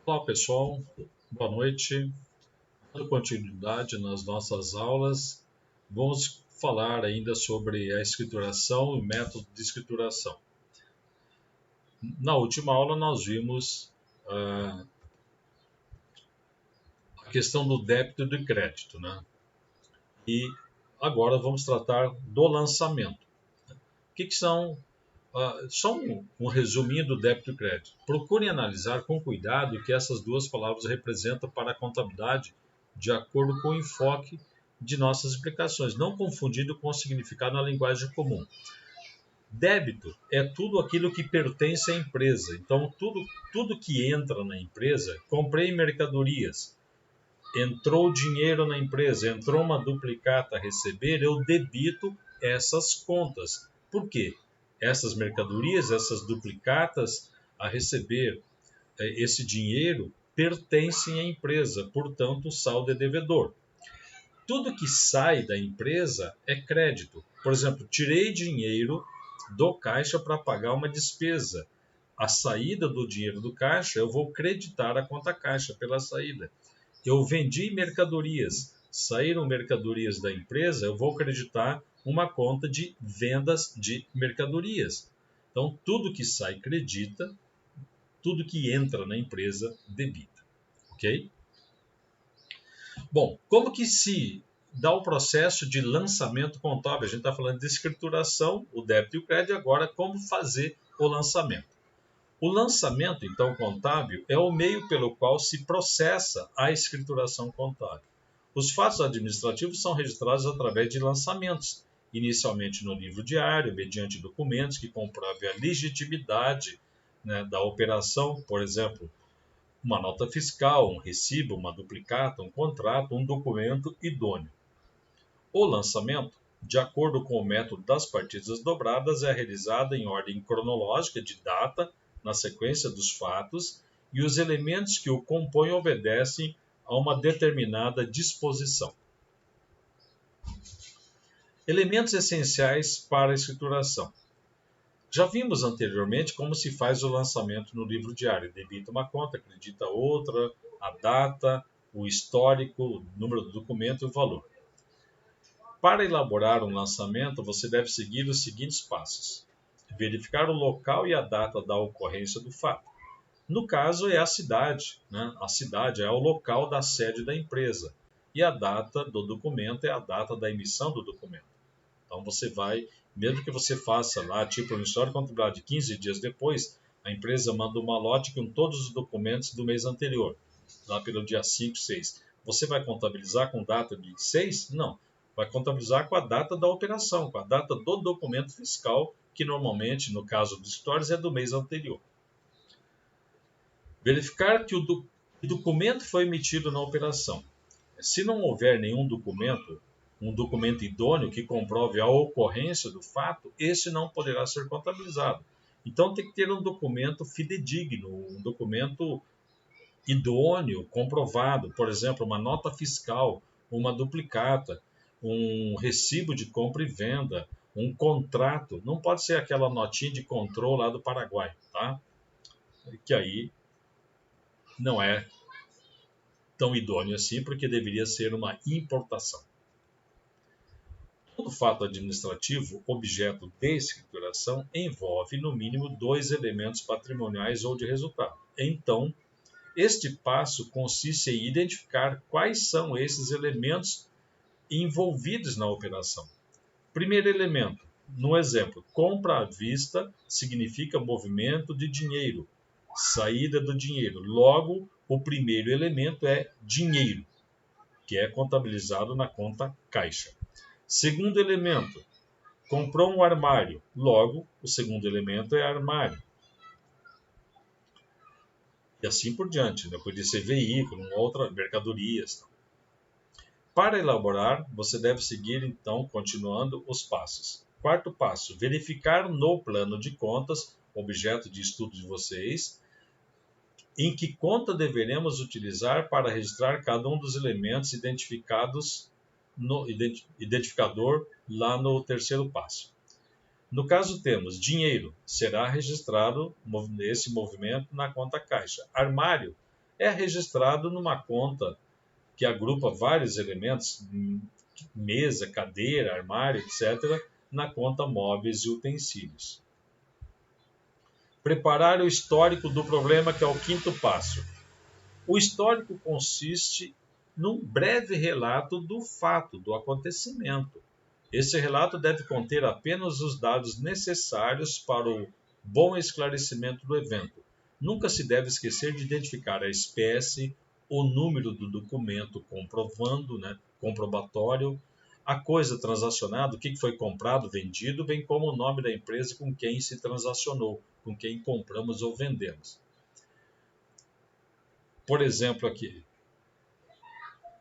Olá pessoal, boa noite. Dando continuidade nas nossas aulas, vamos falar ainda sobre a escrituração e o método de escrituração. Na última aula nós vimos a questão do débito e do crédito, né? E agora vamos tratar do lançamento. O que são? Só um resuminho do débito e crédito. Procurem analisar com cuidado o que essas duas palavras representam para a contabilidade, de acordo com o enfoque de nossas explicações, não confundido com o significado na linguagem comum. Débito é tudo aquilo que pertence à empresa. Então, tudo que entra na empresa, comprei mercadorias, entrou dinheiro na empresa, entrou uma duplicata a receber, eu debito essas contas. Por quê? Essas mercadorias, essas duplicatas a receber esse dinheiro pertencem à empresa, portanto, o saldo é devedor. Tudo que sai da empresa é crédito. Por exemplo, tirei dinheiro do caixa para pagar uma despesa. A saída do dinheiro do caixa, eu vou creditar a conta caixa pela saída. Eu vendi mercadorias, saíram mercadorias da empresa, eu vou acreditar uma conta de vendas de mercadorias. Então, tudo que sai credita, tudo que entra na empresa debita. Ok? Bom, como que se dá o processo de lançamento contábil? A gente está falando de escrituração, o débito e o crédito, agora como fazer o lançamento. O lançamento, então, contábil é o meio pelo qual se processa a escrituração contábil. Os fatos administrativos são registrados através de lançamentos, inicialmente no livro diário, mediante documentos que comprovem a legitimidade, né, da operação, por exemplo, uma nota fiscal, um recibo, uma duplicata, um contrato, um documento idôneo. O lançamento, de acordo com o método das partidas dobradas, é realizado em ordem cronológica de data, na sequência dos fatos, e os elementos que o compõem obedecem a uma determinada disposição. Elementos essenciais para a escrituração. Já vimos anteriormente como se faz o lançamento no livro diário. Debita uma conta, acredita outra, a data, o histórico, o número do documento e o valor. Para elaborar um lançamento, você deve seguir os seguintes passos. Verificar o local e a data da ocorrência do fato. No caso, é a cidade, né? A cidade é o local da sede da empresa. E a data do documento é a data da emissão do documento. Então, você vai, mesmo que você faça lá, tipo, no histórico contabilidade, 15 dias depois, a empresa manda uma lote com todos os documentos do mês anterior, lá pelo dia 5, 6. Você vai contabilizar com data de 6? Não. Vai contabilizar com a data da operação, com a data do documento fiscal, que normalmente, no caso dos escritórios, é do mês anterior. Verificar que o documento foi emitido na operação. Se não houver nenhum documento, um documento idôneo que comprove a ocorrência do fato, esse não poderá ser contabilizado. Então tem que ter um documento fidedigno, um documento idôneo, comprovado, por exemplo, uma nota fiscal, uma duplicata, um recibo de compra e venda, um contrato. Não pode ser aquela notinha de controle lá do Paraguai, tá? Que aí não é tão idôneo assim, porque deveria ser uma importação. Todo fato administrativo, objeto de escrituração, envolve no mínimo dois elementos patrimoniais ou de resultado. Então, este passo consiste em identificar quais são esses elementos envolvidos na operação. Primeiro elemento, no exemplo, compra à vista significa movimento de dinheiro, saída do dinheiro. Logo, o primeiro elemento é dinheiro, que é contabilizado na conta caixa. Segundo elemento, comprou um armário. Logo, o segundo elemento é armário. E assim por diante, né? Podia ser veículo, outras mercadorias. Para elaborar, você deve seguir, então, continuando os passos. Quarto passo, verificar no plano de contas, objeto de estudo de vocês, em que conta deveremos utilizar para registrar cada um dos elementos identificados no identificador lá no terceiro passo. No caso temos dinheiro, será registrado esse movimento na conta caixa. Armário é registrado numa conta que agrupa vários elementos, mesa, cadeira, armário, etc., na conta móveis e utensílios. Preparar o histórico do problema, que é o quinto passo. O histórico consiste num breve relato do fato, do acontecimento. Esse relato deve conter apenas os dados necessários para o bom esclarecimento do evento. Nunca se deve esquecer de identificar a espécie, o número do documento comprobatório, a coisa transacionada, o que foi comprado, vendido, bem como o nome da empresa com quem se transacionou, com quem compramos ou vendemos. Por exemplo, aqui,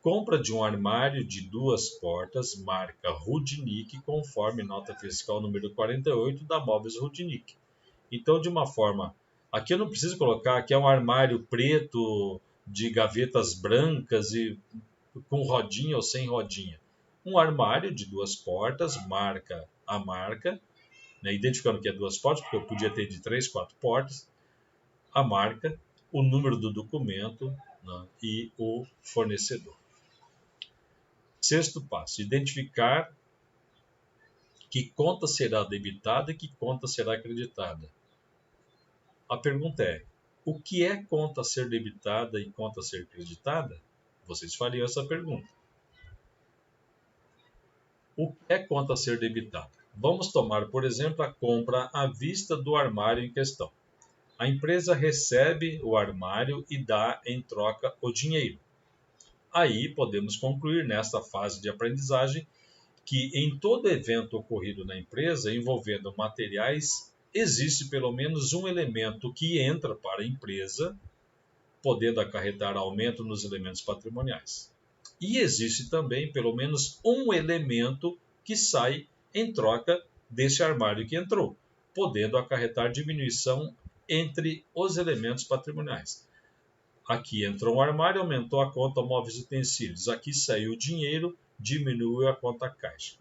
compra de um armário de 2 portas, marca Rudnick, conforme nota fiscal número 48 da Móveis Rudnick. Então, de uma forma, aqui eu não preciso colocar que é um armário preto de gavetas brancas e com rodinha ou sem rodinha. Um armário de 2 portas, marca a marca, identificando que é 2 portas, porque eu podia ter de 3, 4 portas, a marca, o número do documento, e o fornecedor. Sexto passo, identificar que conta será debitada e que conta será acreditada. A pergunta é, o que é conta a ser debitada e conta a ser acreditada? Vocês fariam essa pergunta. O que é conta a ser debitada? Vamos tomar, por exemplo, a compra à vista do armário em questão. A empresa recebe o armário e dá em troca o dinheiro. Aí podemos concluir nesta fase de aprendizagem que em todo evento ocorrido na empresa envolvendo materiais, existe pelo menos um elemento que entra para a empresa, podendo acarretar aumento nos elementos patrimoniais. E existe também pelo menos um elemento que sai em troca desse armário que entrou, podendo acarretar diminuição entre os elementos patrimoniais. Aqui entrou um armário, aumentou a conta móveis e utensílios. Aqui saiu o dinheiro, diminuiu a conta caixa.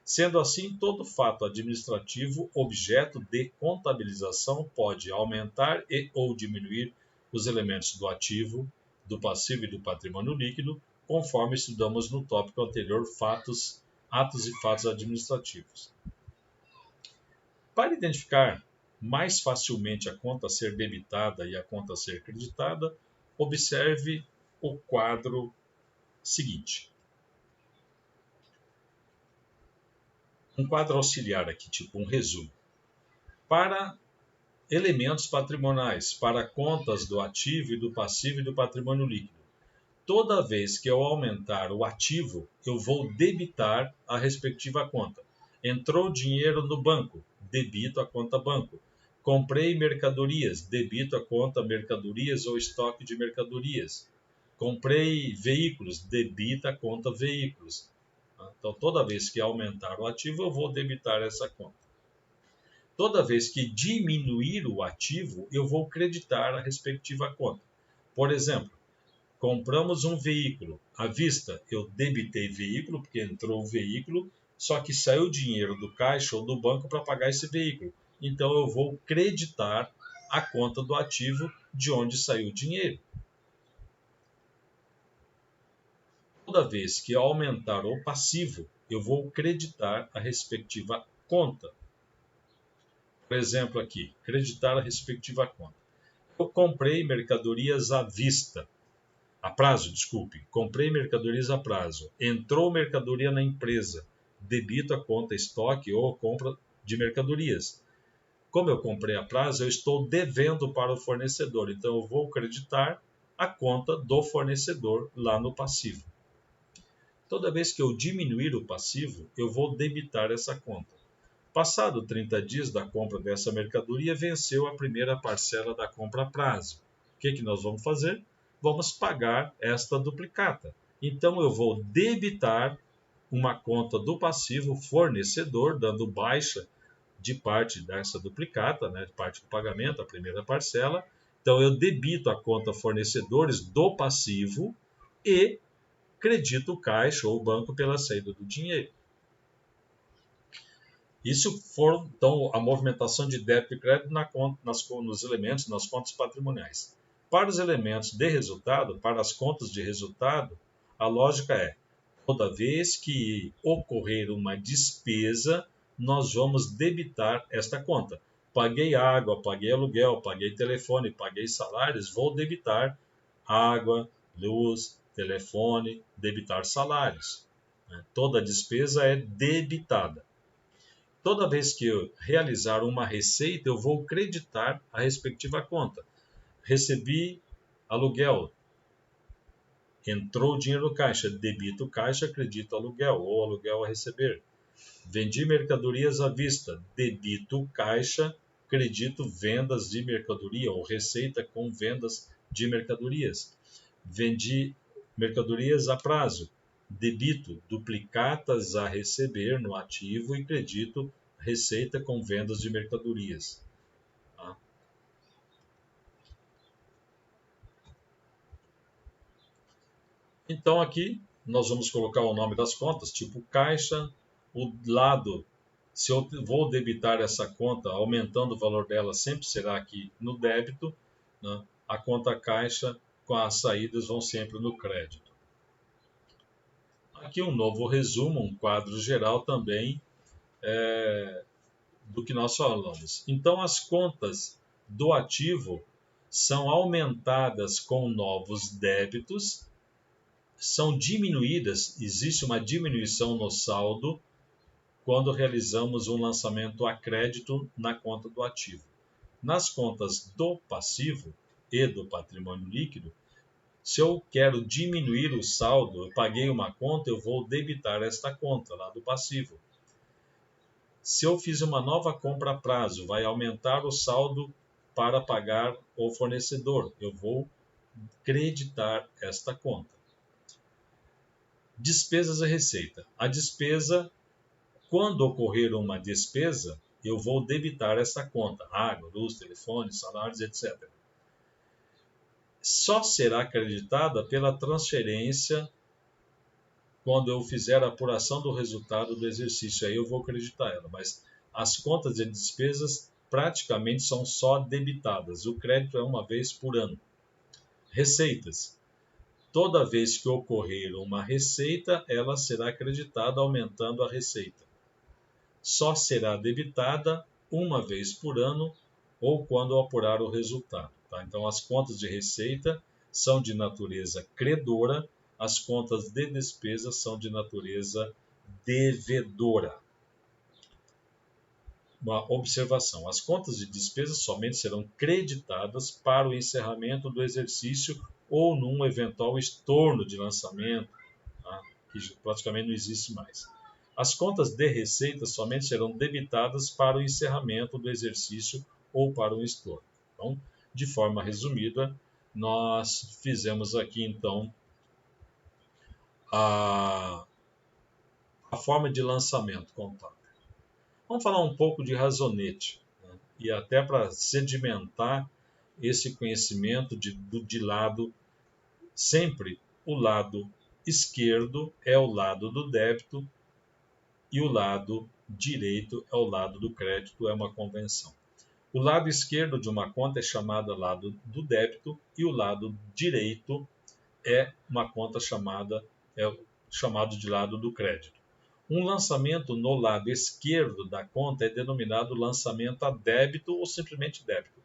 Sendo assim, todo fato administrativo objeto de contabilização pode aumentar e ou diminuir os elementos do ativo, do passivo e do patrimônio líquido, conforme estudamos no tópico anterior, atos e fatos administrativos. Para identificar mais facilmente a conta a ser debitada e a conta a ser creditada, observe o quadro seguinte. Um quadro auxiliar aqui, tipo um resumo. Para elementos patrimoniais, para contas do ativo e do passivo e do patrimônio líquido. Toda vez que eu aumentar o ativo, eu vou debitar a respectiva conta. Entrou dinheiro no banco, debito a conta banco. Comprei mercadorias, debito a conta mercadorias ou estoque de mercadorias. Comprei veículos, debita a conta veículos. Então, toda vez que aumentar o ativo, eu vou debitar essa conta. Toda vez que diminuir o ativo, eu vou creditar a respectiva conta. Por exemplo, compramos um veículo à vista, eu debitei veículo, porque entrou o veículo, só que saiu dinheiro do caixa ou do banco para pagar esse veículo. Então, eu vou creditar a conta do ativo de onde saiu o dinheiro. Toda vez que aumentar o passivo, eu vou creditar a respectiva conta. Por exemplo, aqui, creditar a respectiva conta. Eu comprei mercadorias à vista, a prazo, desculpe. Comprei mercadorias a prazo. Entrou mercadoria na empresa. Debito a conta estoque ou compra de mercadorias. Como eu comprei a prazo, eu estou devendo para o fornecedor. Então, eu vou creditar a conta do fornecedor lá no passivo. Toda vez que eu diminuir o passivo, eu vou debitar essa conta. Passado 30 dias da compra dessa mercadoria, venceu a primeira parcela da compra a prazo. O que nós vamos fazer? Vamos pagar esta duplicata. Então, eu vou debitar uma conta do passivo fornecedor, dando baixa de parte dessa duplicata, de parte do pagamento, a primeira parcela. Então, eu debito a conta fornecedores do passivo e credito o caixa ou o banco pela saída do dinheiro. Isso for, então, a movimentação de débito e crédito nos elementos, nas contas patrimoniais. Para os elementos de resultado, para as contas de resultado, a lógica é: toda vez que ocorrer uma despesa, nós vamos debitar esta conta. Paguei água, paguei aluguel, paguei telefone, paguei salários, vou debitar água, luz, telefone, debitar salários. Toda despesa é debitada. Toda vez que eu realizar uma receita, eu vou creditar a respectiva conta. Recebi aluguel, entrou dinheiro no caixa, debito caixa, credito aluguel, ou aluguel a receber. Vendi mercadorias à vista, debito caixa, credito vendas de mercadoria, ou receita com vendas de mercadorias. Vendi mercadorias a prazo, debito duplicatas a receber no ativo e credito receita com vendas de mercadorias. Então aqui nós vamos colocar o nome das contas, tipo caixa, o lado, se eu vou debitar essa conta, aumentando o valor dela, sempre será aqui no débito, né? A conta caixa com as saídas vão sempre no crédito. Aqui um novo resumo, um quadro geral também do que nós falamos. Então as contas do ativo são aumentadas com novos débitos, são diminuídas, existe uma diminuição no saldo quando realizamos um lançamento a crédito na conta do ativo. Nas contas do passivo e do patrimônio líquido, se eu quero diminuir o saldo, eu paguei uma conta, eu vou debitar esta conta lá do passivo. Se eu fiz uma nova compra a prazo, vai aumentar o saldo para pagar o fornecedor, eu vou creditar esta conta. Despesas e receita. A despesa, quando ocorrer uma despesa, eu vou debitar essa conta, água, luz, telefone, salários, etc. Só será creditada pela transferência quando eu fizer a apuração do resultado do exercício, aí eu vou acreditar ela, mas as contas de despesas praticamente são só debitadas, o crédito é uma vez por ano. Receitas. Toda vez que ocorrer uma receita, ela será creditada aumentando a receita. Só será debitada uma vez por ano ou quando apurar o resultado. Tá? Então, as contas de receita são de natureza credora, as contas de despesa são de natureza devedora. Uma observação: as contas de despesa somente serão creditadas para o encerramento do exercício ou num eventual estorno de lançamento, tá? Que praticamente não existe mais. As contas de receita somente serão debitadas para o encerramento do exercício ou para o estorno. Então, de forma resumida, nós fizemos aqui então a forma de lançamento contábil. Vamos falar um pouco de razonete, né? E até para sedimentar esse conhecimento de lado, sempre o lado esquerdo é o lado do débito e o lado direito é o lado do crédito, é uma convenção. O lado esquerdo de uma conta é chamado lado do débito e o lado direito é uma conta chamado de lado do crédito. Um lançamento no lado esquerdo da conta é denominado lançamento a débito ou simplesmente débito.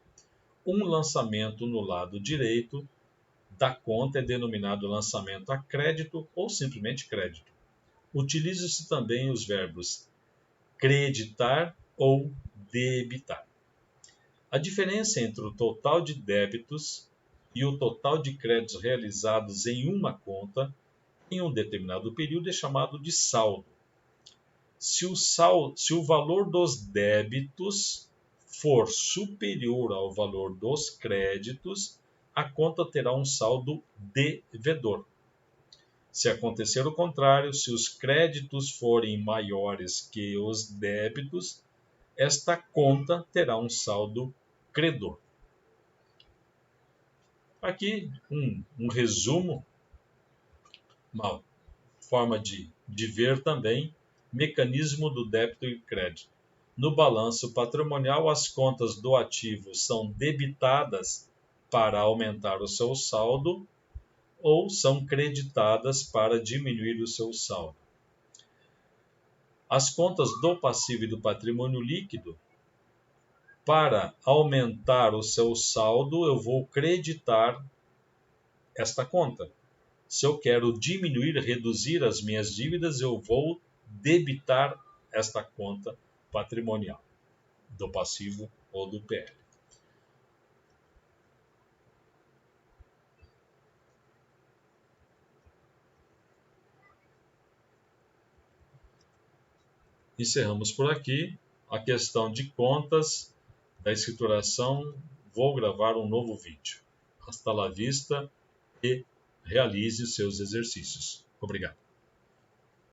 Um lançamento no lado direito da conta é denominado lançamento a crédito ou simplesmente crédito. Utiliza-se também os verbos creditar ou debitar. A diferença entre o total de débitos e o total de créditos realizados em uma conta em um determinado período é chamado de saldo. Se o valor dos débitos for superior ao valor dos créditos, a conta terá um saldo devedor. Se acontecer o contrário, se os créditos forem maiores que os débitos, esta conta terá um saldo credor. Aqui um resumo, uma forma de ver também, mecanismo do débito e crédito. No balanço patrimonial, as contas do ativo são debitadas para aumentar o seu saldo ou são creditadas para diminuir o seu saldo. As contas do passivo e do patrimônio líquido, para aumentar o seu saldo, eu vou creditar esta conta. Se eu quero diminuir, reduzir as minhas dívidas, eu vou debitar esta conta patrimonial, do passivo ou do PL. Encerramos por aqui a questão de contas da escrituração. Vou gravar um novo vídeo. Hasta la vista e realize os seus exercícios. Obrigado.